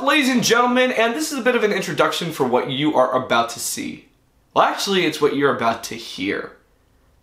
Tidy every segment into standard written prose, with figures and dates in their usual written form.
ladies and gentlemen, and this is a bit of an introduction for what you are about to see. Well, actually, it's what you're about to hear.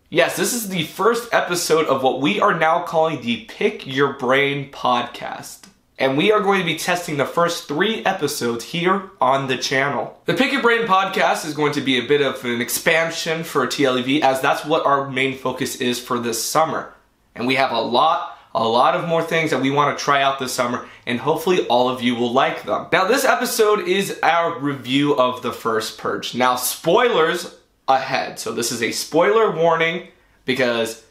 Yes, this is the first episode of what we are now calling the Pick Your Brain podcast. And we are going to be testing the first 3 episodes here on the channel. The Pick Your Brain podcast is going to be a bit of an expansion for TLEV, as that's what our main focus is for this summer. And we have a lot of more things that we want to try out this summer, and hopefully all of you will like them. Now, this episode is our review of the first Purge. Now, spoilers ahead. So this is a spoiler warning, because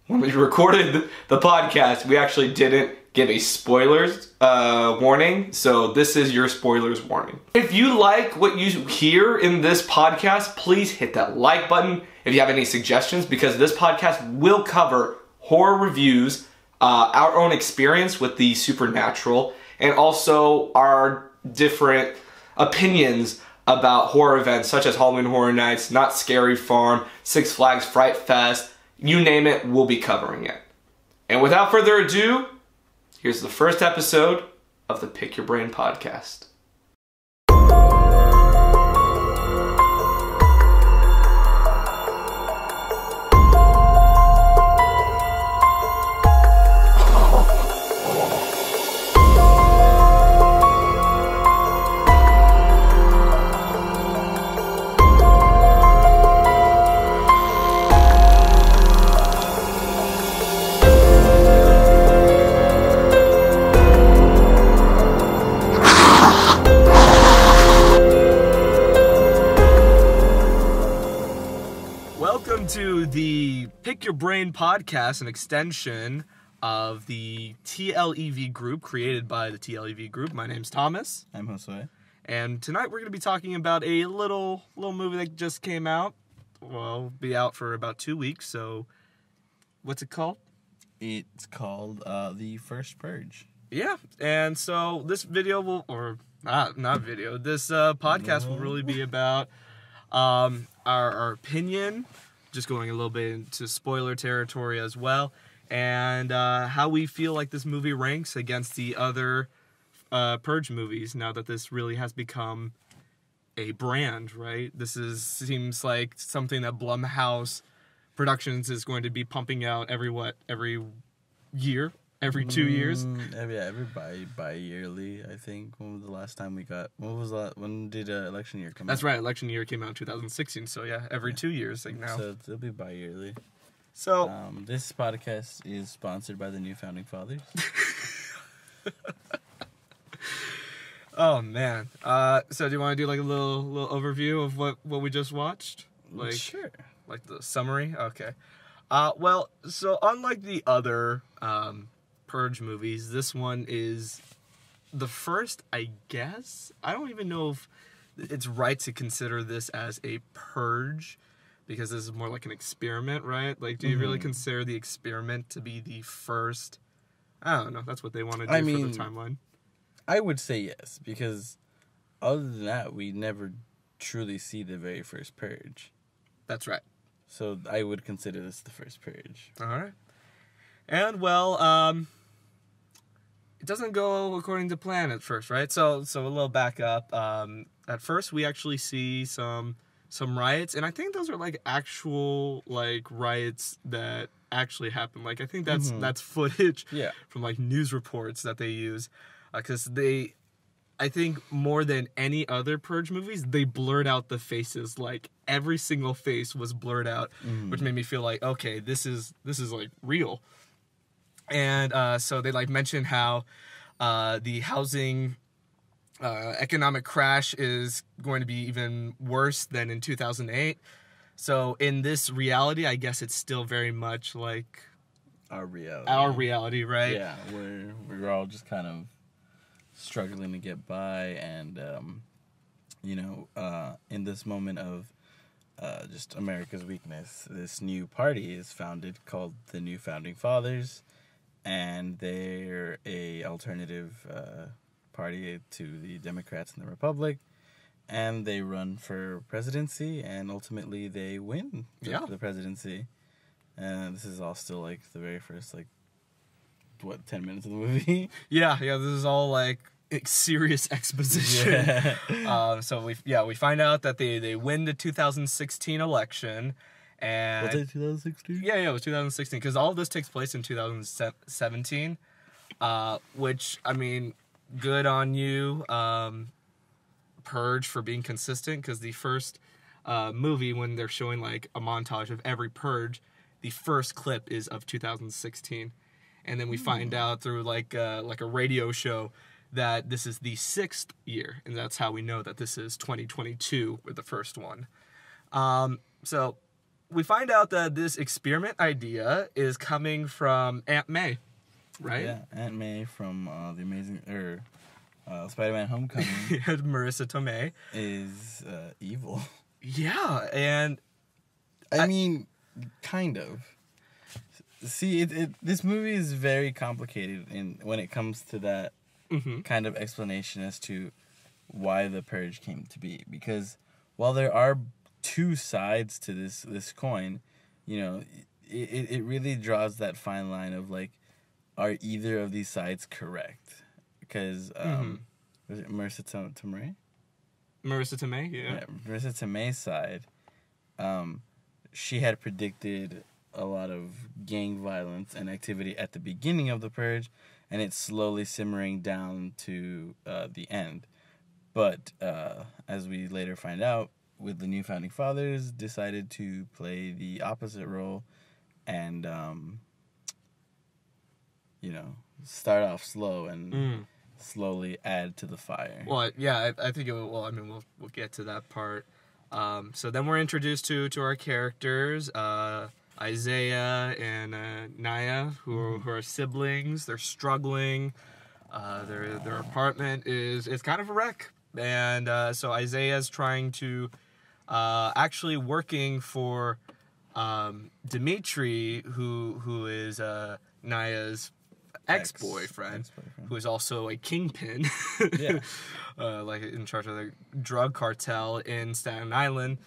when we recorded the podcast, we actually didn't give a spoilers warning. So this is your spoilers warning. If you like what you hear in this podcast, please hit that like button if you have any suggestions, because this podcast will cover horror reviews, our own experience with the supernatural, and also our different opinions about horror events such as Halloween Horror Nights, Not Scary Farm, Six Flags Fright Fest, you name it, we'll be covering it. And without further ado, here's the first episode of the Pick Your Brain podcast. To the Pick Your Brain podcast, an extension of the TLEV group created by the TLEV group. My name's Thomas. I'm Josue. And tonight we're going to be talking about a little movie that just came out. Well, it'll be out for about 2 weeks, so what's it called? It's called The First Purge. Yeah, and so this video will, or not video, this podcast will really be about our opinion, just going a little bit into spoiler territory as well, and how we feel like this movie ranks against the other Purge movies, now that this really has become a brand, right? This seems like something that Blumhouse Productions is going to be pumping out every year? Every 2 years? Every bi-yearly, I think. When was the last time we got... When did election year come out? That's right, election year came out in 2016, so yeah, every 2 years, like now. So it'll be bi-yearly. So... this podcast is sponsored by the new Founding Fathers. Oh, man. So do you want to do like a little overview of what we just watched? Like, sure. Like the summary? Okay. Well, so unlike the other... Purge movies, this one is the first, I guess. I don't even know if it's right to consider this as a purge, because this is more like an experiment, right? Like, do you really consider the experiment to be the first? I don't know. That's what they want to do for the timeline. I would say yes, because other than that, we never truly see the very first purge. That's right. So I would consider this the first purge. All right. And, well, it doesn't go according to plan at first, right? So a little back up. At first, we actually see some riots, and I think those are like actual like riots that actually happen. Like I think that's footage from like news reports that they use, because I think more than any other Purge movies, they blurred out the faces. Like every single face was blurred out, which made me feel like, okay, this is like real. And so they like mention how the housing economic crash is going to be even worse than in 2008. So in this reality, I guess it's still very much like our reality. Our reality, right? Yeah, we're all just kind of struggling to get by, and in this moment of just America's weakness, this new party is founded called the New Founding Fathers. And they're a alternative party to the Democrats and the Republic, and they run for presidency, and ultimately they win the presidency. And this is all still like the very first 10 minutes of the movie. Yeah, this is all like serious exposition. Yeah. So we find out that they win the 2016 election. And Was it 2016? Yeah, it was 2016, because all of this takes place in 2017, which, I mean, good on you, Purge, for being consistent, because the first movie, when they're showing, like, a montage of every Purge, the first clip is of 2016, and then we find out through, like a radio show that this is the 6th year, and that's how we know that this is 2022 with the first one. So we find out that this experiment idea is coming from Aunt May, right? Yeah, Aunt May from the Amazing Spider-Man: Homecoming. Marissa Tomei is evil. Yeah, and I mean, kind of. See, this movie is very complicated when it comes to that kind of explanation as to why the Purge came to be. Because while there are two sides to this coin, you know, it really draws that fine line of, like, are either of these sides correct? Because was it Marissa Tomei? Marissa Tomei, yeah. Marissa Tomei's side, she had predicted a lot of gang violence and activity at the beginning of the Purge, and it's slowly simmering down to the end. But as we later find out, with the new Founding Fathers, decided to play the opposite role and, you know, start off slow and slowly add to the fire. Well, yeah, I think it will. Well, I mean, we'll get to that part. So then we're introduced to our characters, Isaiah and Naya, who are siblings. They're struggling. Their apartment is kind of a wreck, and so Isaiah's trying to actually working for Dimitri, who is Naya's ex-boyfriend, who is also a kingpin, Yeah. like in charge of the drug cartel in Staten Island,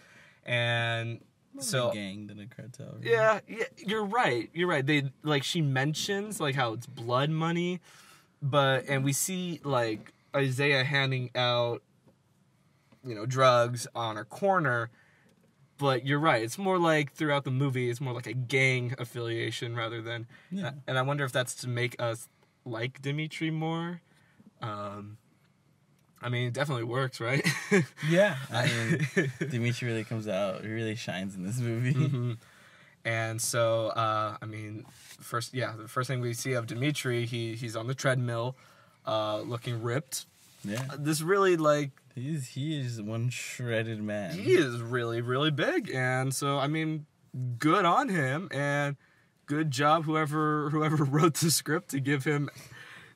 and so a gang than a cartel. Right? yeah, you're right. They, like, she mentions, like, how it's blood money, and we see, like, Isaiah handing out, you know, drugs on a corner. But you're right. It's more like, throughout the movie, it's more like a gang affiliation rather than... Yeah. And I wonder if that's to make us like Dimitri more. I mean, it definitely works, right? Yeah. I mean, Dimitri really comes out. He really shines in this movie. And so, I mean, the first thing we see of Dimitri, he's on the treadmill, looking ripped. Yeah. This really, like... He is one shredded man. He is really, really big, and so, I mean, good on him, and good job whoever wrote the script to give him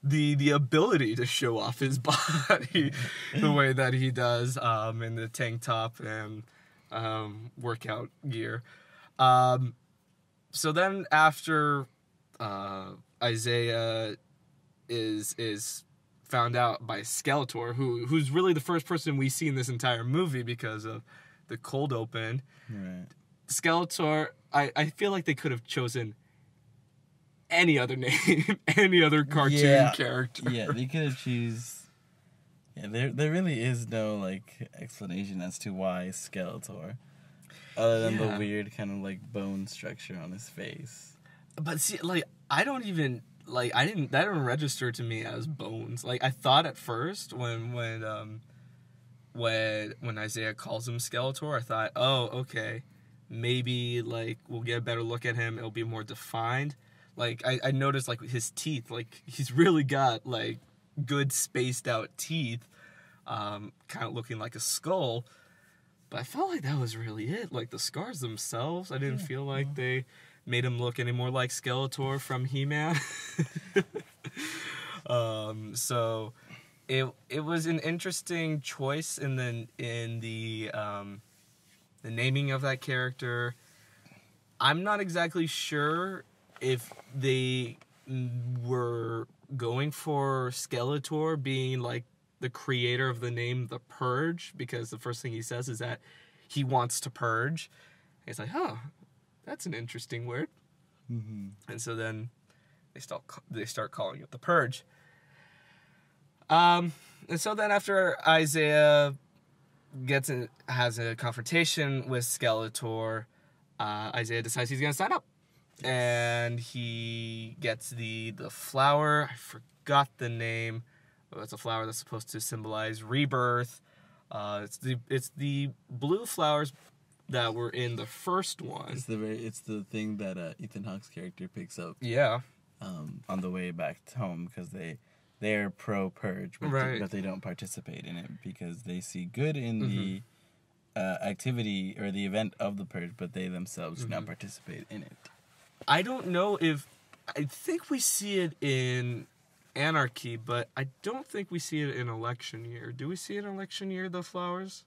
the ability to show off his body the way that he does, in the tank top and workout gear. So then after Isaiah is found out by Skeletor, who's really the first person we see in this entire movie because of the cold open. Right. Skeletor, I feel like they could have chosen any other name, any other cartoon character. Yeah, they could have choose. Yeah, there really is no, like, explanation as to why Skeletor, other than the weird kind of, like, bone structure on his face. But see, like, I don't even... Like, that didn't register to me as bones. Like, I thought at first when Isaiah calls him Skeletor, I thought, oh, okay, maybe, like, we'll get a better look at him. It'll be more defined. Like, I noticed, like, his teeth, like, he's really got, like, good spaced out teeth, kind of looking like a skull. But I felt like that was really it. Like, the scars themselves, I didn't feel like they made him look any more like Skeletor from He-Man. So it was an interesting choice in the naming of that character. I'm not exactly sure if they were going for Skeletor being, like, the creator of the name The Purge, because the first thing he says is that he wants to purge. And it's like, oh, that's an interesting word. And so then they start calling it The Purge. And so then after Isaiah has a confrontation with Skeletor, Isaiah decides he's gonna sign up, and he gets the flower. I forgot the name. It's a flower that's supposed to symbolize rebirth. It's the blue flowers that were in the first one. It's the thing that Ethan Hawke's character picks up. Yeah. On the way back home, because they're pro Purge, but, right. But they don't participate in it because they see good in the activity or the event of the Purge, but they themselves do not participate in it. I don't know if... I think we see it in Anarchy, but I don't think we see it in Election Year. Do we see it in Election Year, the flowers?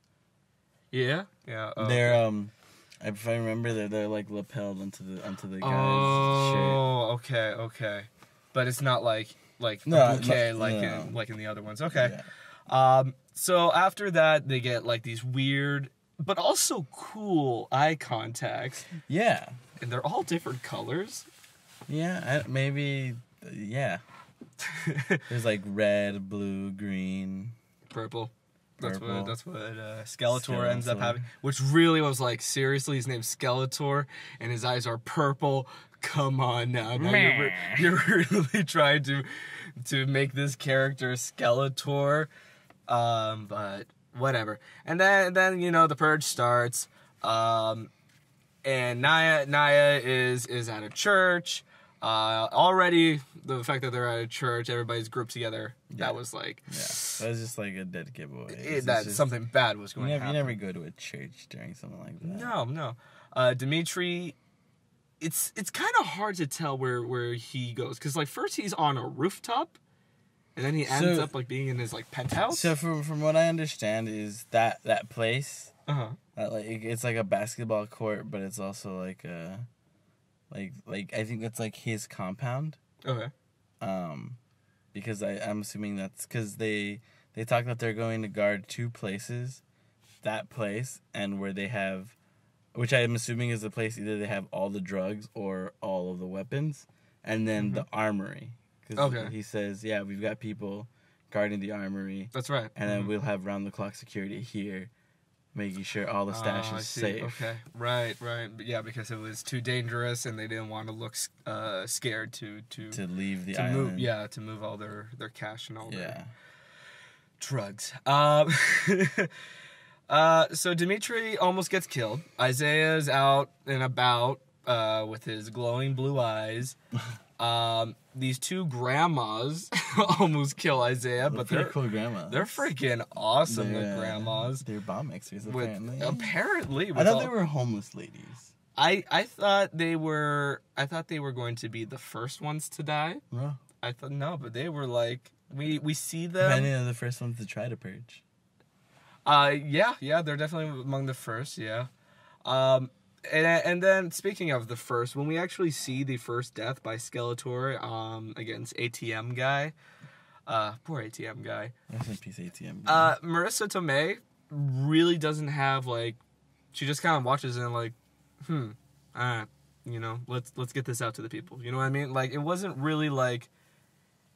Yeah? Yeah. They're, if I remember, they're like lapelled onto the guy's shirt. Oh, okay. But it's not like a bouquet like in the other ones. Okay. Yeah. So after that, they get like these weird, but also cool eye contacts. Yeah. And they're all different colors. Yeah, yeah. There's like red, blue, green, purple. That's purple. what Skeletor ends up having. Which really was like, seriously, his name's Skeletor, and his eyes are purple. Come on now. You're really trying to make this character Skeletor. But whatever. And then the Purge starts. And Naya is at a church. Already the fact that they're at a church, everybody's grouped together. Yeah. That was like, that was just like a dead giveaway. Something bad was going to happen. You never go to a church during something like that. No. Dimitri, it's kind of hard to tell where he goes, because like first he's on a rooftop, and then he ends up like being in his like penthouse. So from what I understand is that place, that like it's like a basketball court, but it's also like a. Like I think that's like his compound. Okay. Because I'm assuming that's because they talk that they're going to guard two places, that place and where they have, which I'm assuming is the place either they have all the drugs or all of the weapons, and then the armory. Okay. He says, yeah, we've got people guarding the armory. That's right. And then we'll have round the clock security here, making sure all the stash is safe. Okay, right. But yeah, because it was too dangerous, and they didn't want to look scared to leave the island. To move all their cash and all their drugs. So Dimitri almost gets killed. Isaiah's out and about with his glowing blue eyes. These two grandmas almost kill Isaiah, but they're cool grandmas. They're freaking awesome. The grandmas. They're bomb mixers. Apparently, I thought they were homeless ladies. I thought they were. I thought they were going to be the first ones to die. No. I thought no, but they were like we see them. Many of the first ones to try to purge. Yeah, they're definitely among the first. Yeah. And then, speaking of the first, when we actually see the first death by Skeletor against ATM guy, poor ATM guy. Rest in peace, ATM guy. Marissa Tomei really doesn't have, like, she just kind of watches and, like, let's get this out to the people. You know what I mean? Like, it wasn't really like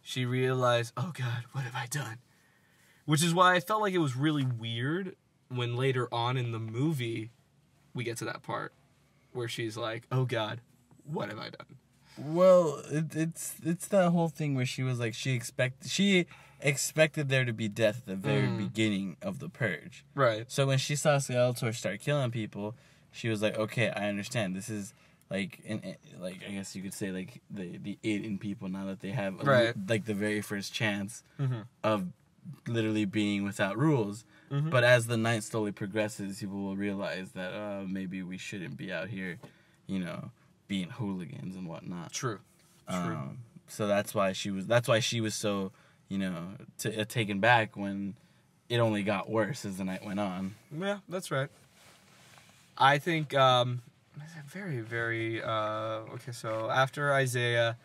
she realized, oh, God, what have I done? Which is why I felt like it was really weird when later on in the movie we get to that part where she's like, oh God, what have I done? Well, it's that whole thing where she was like, she expected there to be death at the very beginning of the Purge. Right. So when she saw Skeletor start killing people, she was like, okay, I understand. This is like, I guess you could say like the it in people now that they have like the very first chance of literally being without rules. But as the night slowly progresses, people will realize that maybe we shouldn't be out here, being hooligans and whatnot. True. So that's why she was so, taken back when it only got worse as the night went on. Yeah, that's right. I think very, very okay. So after Isaiah,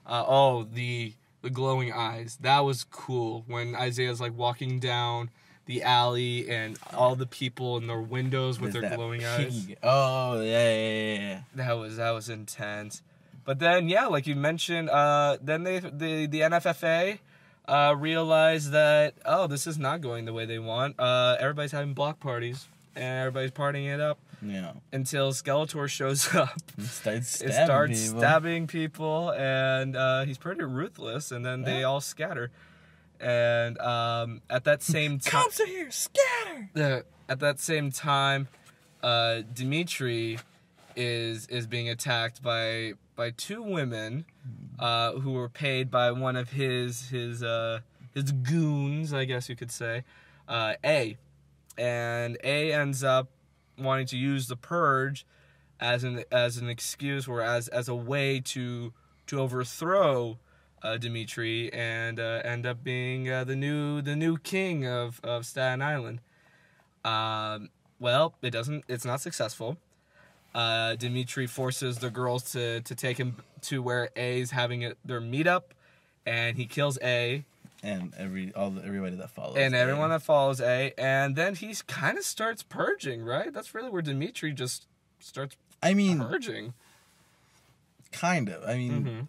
the glowing eyes, that was cool when Isaiah's like walking down the alley and all the people in their windows with their glowing eyes. Oh yeah. That was intense. But then like you mentioned, then the NFFA realize that, oh, this is not going the way they want. Everybody's having block parties, and everybody's partying it up. Yeah. Until Skeletor shows up. Starts stabbing people, and he's pretty ruthless, and then they all scatter. And at that same time... Cops are here! Scatter! At that same time, Dimitri is being attacked by two women who were paid by one of his goons, I guess you could say, A. And A ends up wanting to use the Purge as an excuse or as a way to overthrow Dimitri and end up being the new king of Staten Island. Well, it's not successful. Dimitri forces the girls to take him to where A's having their meetup, and he kills A. And everybody that follows. And everyone that follows A. And then he kind of starts purging, right? That's really where Dimitri just starts purging. Kind of. I mean,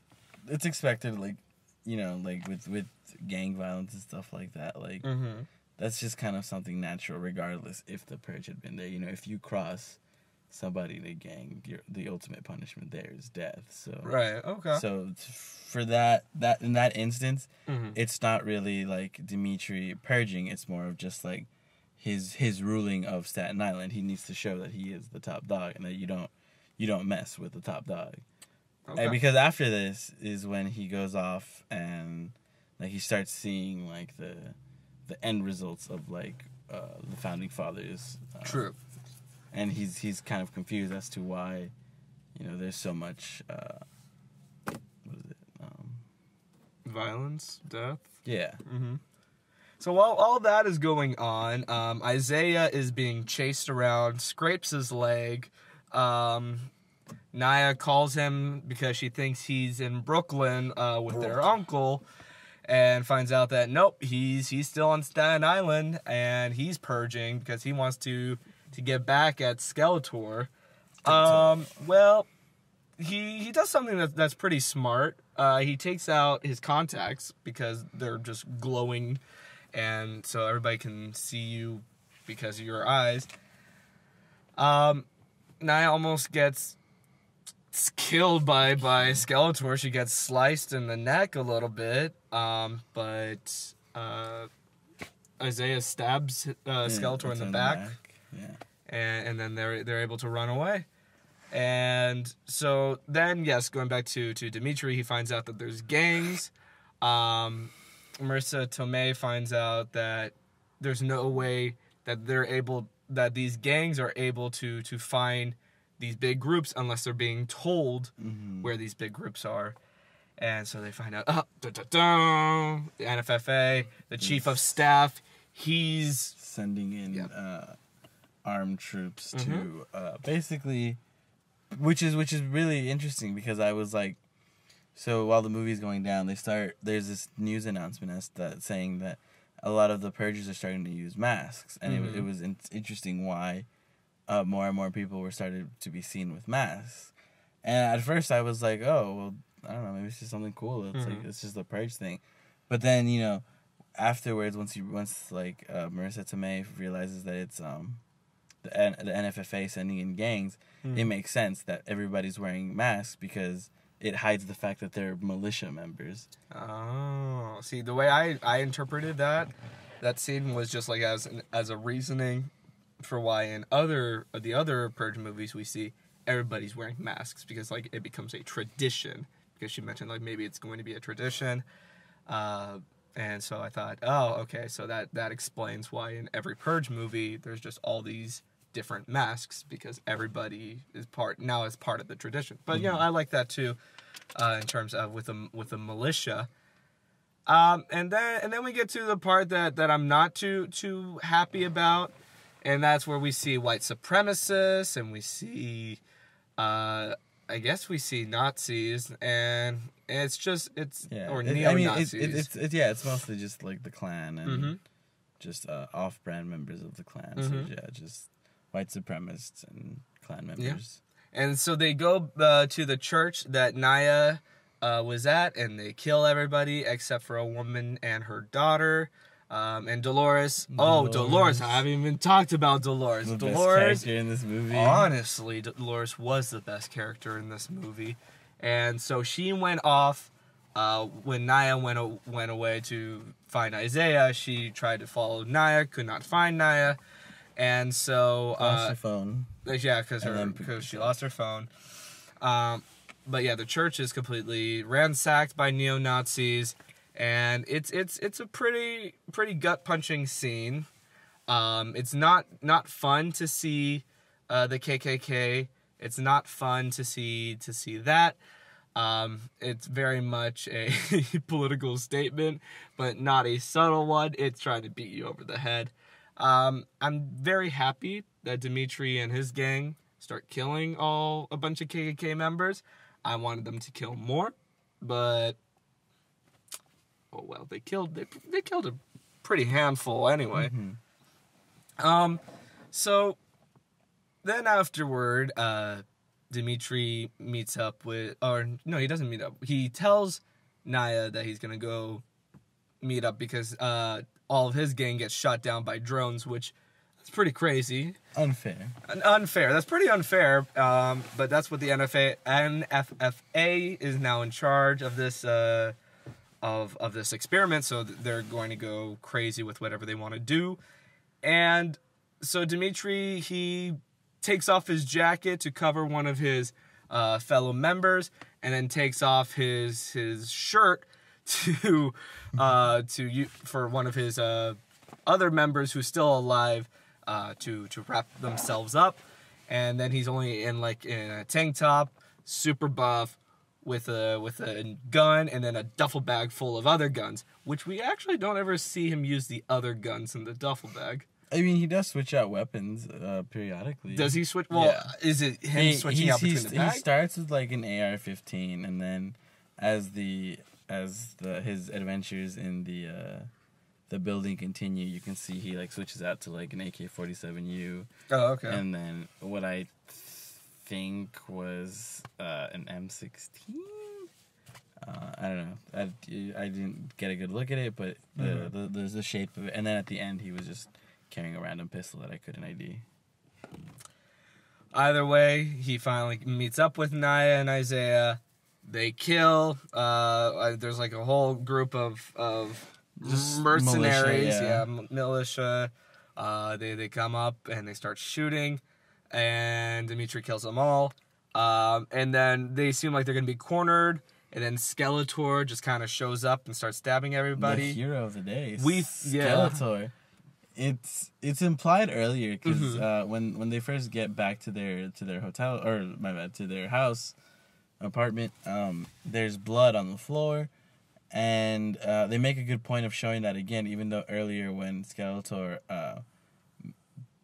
it's expected, like, you know, like with gang violence and stuff like that. Like, that's just kind of something natural, regardless if the purge had been there. You know, if you cross somebody in a gang, the ultimate punishment there is death. So right, okay. So for that in that instance, it's not really like Dimitri purging. It's more of just like his ruling of Staten Island. He needs to show that he is the top dog and that you don't mess with the top dog. Okay. And because after this is when he goes off and like he starts seeing like the end results of like the founding fathers. True. And he's kind of confused as to why, you know, there's so much, what is it? Violence, death. Yeah. So while all that is going on, Isaiah is being chased around, scrapes his leg. Naya calls him because she thinks he's in Brooklyn with their uncle, and finds out that nope, he's still on Staten Island and he's purging because he wants to get back at Skeletor. Well, he does something that's pretty smart. He takes out his contacts because they're just glowing, and so everybody can see you because of your eyes. Naya almost gets killed by Skeletor. She gets sliced in the neck a little bit, but Isaiah stabs Skeletor in the back. Yeah. And then they're able to run away. And so then, yes, going back to Dimitri, he finds out that there's gangs. Marissa Tomei finds out that there's no way that these gangs are able to find these big groups unless they're being told where these big groups are. And so they find out, the NFFA, the chief of staff, he's sending in armed troops to basically, which is really interesting because I was like, so while the movie's going down, there's this news announcement saying that a lot of the purgers are starting to use masks, and it was interesting why more and more people were started to be seen with masks. And at first I was like, oh, well, I don't know, maybe it's just something cool. It's like it's just the purge thing. But then, you know, afterwards, once Marissa Tomei realizes that it's the NFFA sending in gangs, it makes sense that everybody's wearing masks because it hides the fact that they're militia members. Oh, see, the way I interpreted that scene was just like as a reasoning for why in the other Purge movies we see everybody's wearing masks because like it becomes a tradition, because she mentioned like maybe it's going to be a tradition, and so I thought, oh, okay, so that explains why in every Purge movie there's just all these different masks because everybody is part of the tradition. But you know, I like that too, in terms of with the militia. And then we get to the part that I'm not too happy about, and that's where we see white supremacists and we see I guess we see Nazis, and it's neo-Nazis. It's mostly just like the Klan and just off-brand members of the Klan. So yeah, just white supremacists and Klan members. Yeah. And so they go to the church that Naya was at, and they kill everybody except for a woman and her daughter. And Dolores. Oh, Dolores! I haven't even talked about Dolores. The Dolores, best character in this movie. honestly, Dolores was the best character in this movie, and so she went off. When Naya went away to find Isaiah, she tried to follow Naya, could not find Naya, and so Lost her phone. yeah, because she lost her phone. But yeah, the church is completely ransacked by neo-Nazis, and it's a pretty gut punching scene. It's not fun to see the KKK. It's not fun to see that. It's very much a political statement, but not a subtle one. It's trying to beat you over the head. I'm very happy that Dimitri and his gang start killing a bunch of KKK members. I wanted them to kill more, but oh well, they killed a pretty handful anyway. Mm-hmm. So then afterward, Dimitri meets up with, or no, he doesn't meet up. He tells Naya that he's gonna go meet up because all of his gang gets shot down by drones, which is pretty crazy. Unfair. That's pretty unfair. But that's what the NFFA is now in charge of this of this experiment. So they're going to go crazy with whatever they want to do. And so Dimitri, he takes off his jacket to cover one of his fellow members, and then takes off his shirt for one of his other members who's still alive to wrap themselves up, and then he's only in a tank top, super buff, with a gun, and then a duffel bag full of other guns, which we actually don't ever see him use the other guns in the duffel bag. I mean, he does switch out weapons periodically. Does he switch? Well, yeah. Is it him switching out between the bag? He starts with like an AR-15, and then as his adventures in the building continue, you can see he like switches out to like an AK-47U. Oh, okay. And then what I think was an M16. I don't know. I didn't get a good look at it, but the shape of it. And then at the end, he was just carrying a random pistol that I couldn't ID. Either way, he finally meets up with Naya and Isaiah. They kill. There's like a whole group of just mercenaries, militia. They come up and they start shooting, and Dimitri kills them all. And then they seem like they're gonna be cornered. And then Skeletor just kind of shows up and starts stabbing everybody. The hero of the day, Skeletor. Yeah. It's implied earlier because when they first get back to their hotel, or my bad, to their house apartment, there's blood on the floor, and they make a good point of showing that again, even though earlier when Skeletor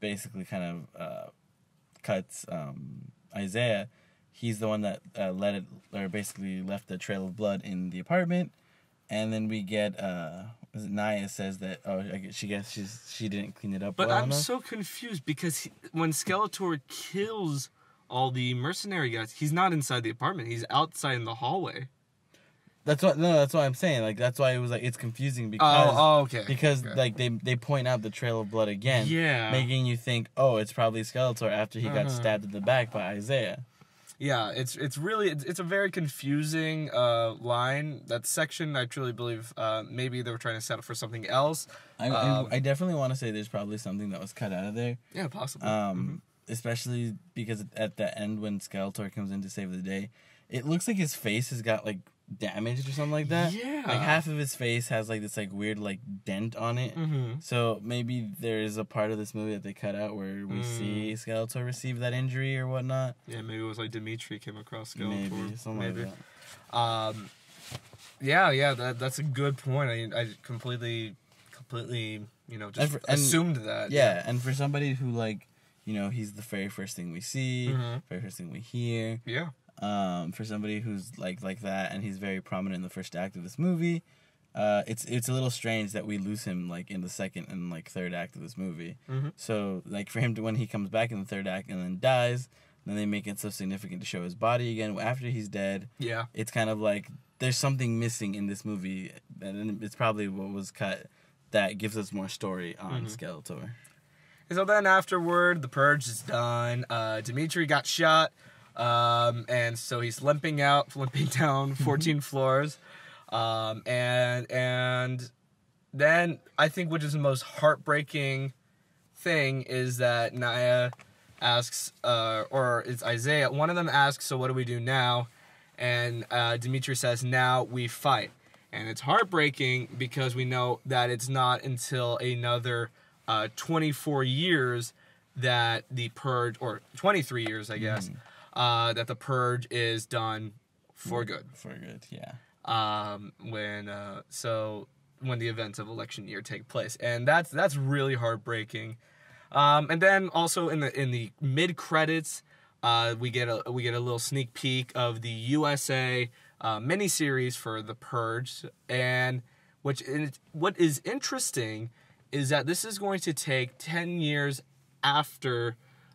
basically kind of cuts Isaiah, he's the one that basically left the trail of blood in the apartment, and then we get Naya says that she didn't clean it up. But well I'm enough. so confused because when Skeletor kills all the mercenary guys, he's not inside the apartment. He's outside in the hallway. That's what I'm saying. Like that's why it was like it's confusing because okay. Because like they point out the trail of blood again, making you think it's probably Skeletor after he got stabbed in the back by Isaiah. Yeah, it's a very confusing line. That section, I truly believe, maybe they were trying to set up for something else. I definitely want to say there's probably something that was cut out of there. Yeah, possibly. Especially because at the end when Skeletor comes in to save the day, it looks like his face has got like damaged or something like that. Yeah. Like half of his face has like this like weird like dent on it. So maybe there is a part of this movie that they cut out where we see Skeletor receive that injury or whatnot. Yeah, maybe it was like Dimitri came across Skeletor. Maybe something like that. That's a good point. I completely just assumed that. Yeah, and for somebody who like, he's the very first thing we see, very first thing we hear. Yeah. For somebody who's like that, and he's very prominent in the first act of this movie, it's a little strange that we lose him like in the second and like third act of this movie. So like for him to when he comes back in the third act and then dies, then they make it so significant to show his body again after he's dead. Yeah, it's kind of like there's something missing in this movie, and it's probably what was cut that gives us more story on Skeletor. And so then afterward, the purge is done. Dimitri got shot, and so he's limping down 14 floors. And then I think which is the most heartbreaking thing is that Naya asks, or it's Isaiah, one of them asks, so what do we do now? And Dimitri says, now we fight. And it's heartbreaking because we know that it's not until another 24 years that the purge, or 23 years, I guess, that the purge is done for good. For good, yeah. When the events of election year take place, and that's really heartbreaking. And then also in the mid credits, we get a little sneak peek of the USA miniseries for the Purge, and what is interesting is that this is going to take 10 years after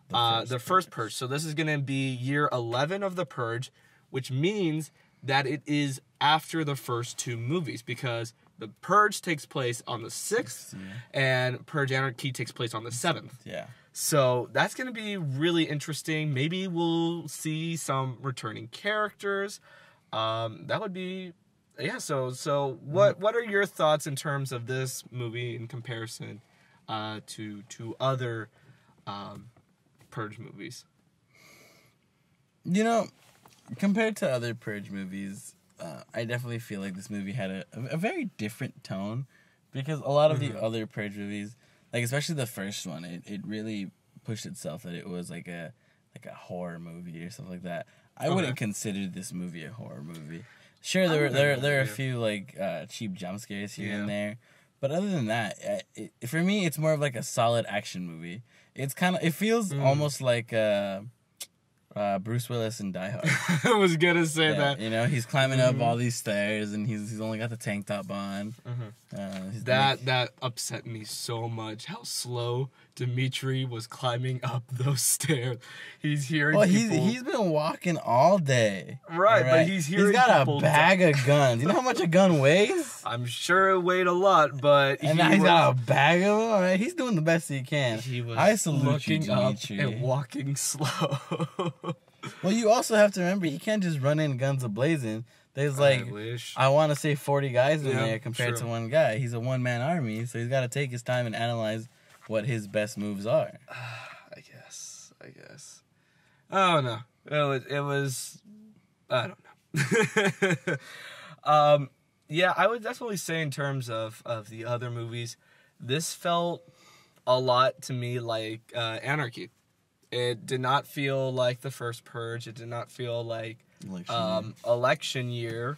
the first Purge. So this is going to be year 11 of the Purge, which means that it is after the first two movies, because the Purge takes place on the 6th, and Purge Anarchy takes place on the 7th. Yeah. So that's going to be really interesting. Maybe we'll see some returning characters. That would be, yeah. So what are your thoughts in terms of this movie in comparison to other Purge movies? You know, compared to other Purge movies, I definitely feel like this movie had a very different tone, because a lot of the other Purge movies, like especially the first one, it really pushed itself that it was like a horror movie or something like that. I wouldn't consider this movie a horror movie. Sure, there are a few like cheap jump scares here and there, but other than that, for me, it's more of like a solid action movie. It feels almost like Bruce Willis in Die Hard. I was gonna say that. You know, he's climbing up all these stairs, and he's only got the tank top on. That upset me so much. How slow Dimitri was climbing up those stairs. He's hearing people. He's been walking all day. Right, but he's hearing. He's got a bag of guns. You know how much a gun weighs? I'm sure it weighed a lot, but he's got a bag of them. All right, he's doing the best he can. He was I salute looking you, Dimitri. up and walking slow. Well, you also have to remember, he can't just run in guns a-blazing. There's I want to say 40 guys in there compared to one guy. He's a one-man army, so he's got to take his time and analyze what his best moves are. I guess. Oh, no. It was... I don't know. Yeah, I would definitely say in terms of the other movies, this felt a lot to me like Anarchy. It did not feel like the first Purge. It did not feel like election year.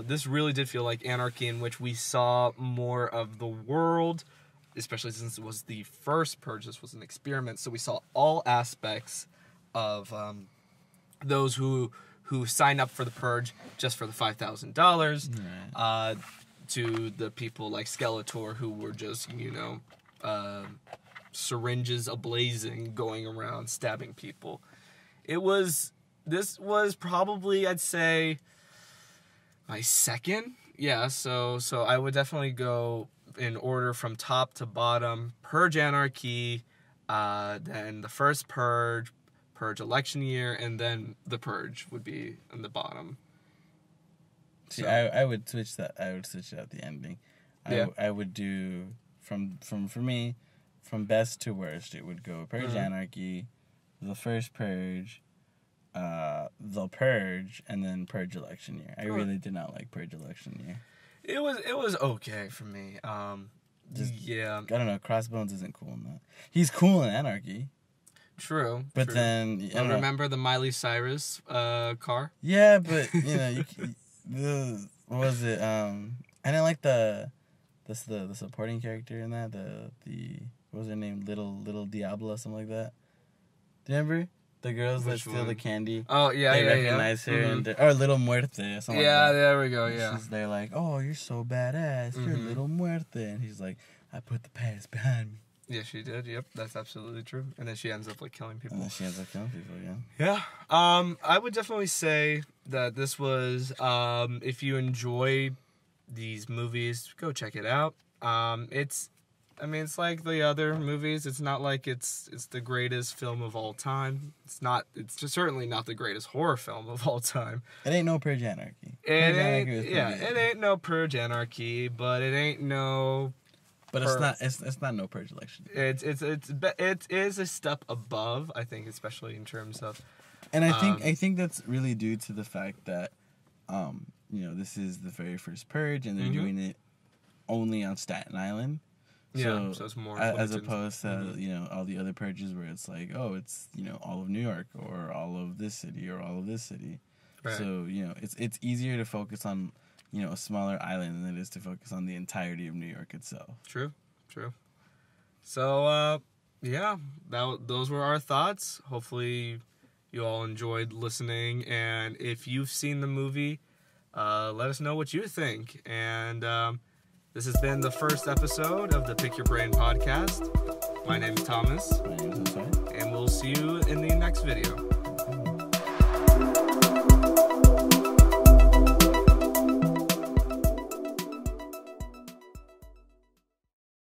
This really did feel like Anarchy, in which we saw more of the world, especially since it was the first Purge. This was an experiment, so we saw all aspects of those who signed up for the Purge just for the $5,000, to the people like Skeletor who were just, syringes ablazing, going around stabbing people. This was probably, I'd say, my second. Yeah, so I would definitely go in order from top to bottom. Purge Anarchy, then the first Purge election year, and then the Purge would be on the bottom. See, so. I would switch that. I would switch out the ending. I would do for me, from best to worst, it would go Purge Anarchy, the first Purge, the Purge, and then Purge election year. I really did not like Purge election year. It was okay for me. I don't know. Crossbones isn't cool in that. He's cool in Anarchy. True. But then I remember the Miley Cyrus car. Yeah, but what was it? I didn't like the supporting character in that. The what was her name? Little Diablo, something like that. Do you remember? The girls that steal the candy. Oh, yeah, they recognize her. And or Little Muerte. Something like that. There we go, yeah. They're like, oh, you're so badass. You're Little Muerte. And he's like, I put the past behind me. Yeah, she did. Yep, that's absolutely true. And then she ends up like killing people. And then she ends up killing people, yeah. Yeah. I would definitely say that this was, if you enjoy these movies, go check it out. It's like the other movies. It's not like it's the greatest film of all time. It's just certainly not the greatest horror film of all time. It ain't no Purge Anarchy. It ain't no Purge Anarchy, but it ain't no... But it's not no Purge election. It is a step above, I think, especially in terms of... And I think that's really due to the fact that, this is the very first Purge, and they're doing it only on Staten Island. So it's more as opposed to all the other purges where it's like, oh, it's all of New York or all of this city or all of this city. Right. So it's easier to focus on a smaller island than it is to focus on the entirety of New York itself. True. So those were our thoughts. Hopefully you all enjoyed listening, and if you've seen the movie, let us know what you think. And this has been the first episode of the Pick Your Brain podcast. My name is Thomas. My name is Jose. And we'll see you in the next video.